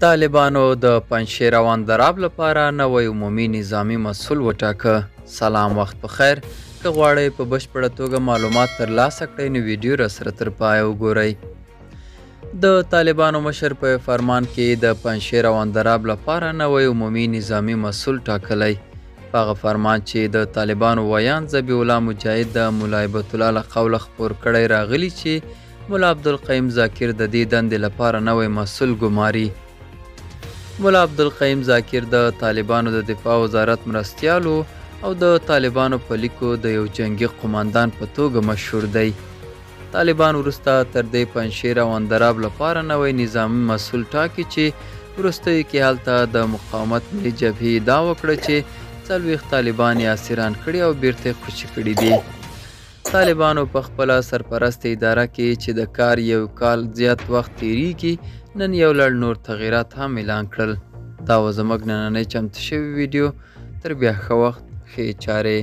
طالبانو د پنجشیر او اندراب لپاره نوی عمومي نظامي مسؤل وټاکه. سلام، وخت په خیر. که غواړئ په بشپړه توګه معلومات ترلاسه کړئ نو ویډیو راسره تر پایه وګورئ. د طالبانو مشر په فرمان کې د پنجشیر او اندراب لپاره نوی عمومي نظامي مسؤل ټاکلی. په هغه فرمان چې د طالبانو ویان ذبیح الله مجاهد د ملا هیبت الله له قوله خپور کړی راغلی چې ملا عبدالقیوم ذاکر د دې دندې لپاره نوی مسؤل ګماري. ملا عبدالقیوم ذاکر د طالبانو د دفاع وزارت مرستیالو او د طالبانو په لیکو د یو جنگي قماندان په توګه مشهور دی. طالبان وروسته تر دې پنجشیر او اندراب لپاره نوی نظامي مسؤل ټاکي چې وروستیو کې هلته د مقاومت ملي جبهې ادعا وکړه چې 40 طالبان یې اسیران کړي او بیرته خوشي کړي دي. طالبانو په خپله سرپرست اداره کې چې د کار یو کال زیات وخت تیریږي نن یو لړ نور تغییرات هم اعلان کړل. دا و زموږ نننۍ چمتو شوې ویډیو. تر بیا ښه وخت، ښې چارې.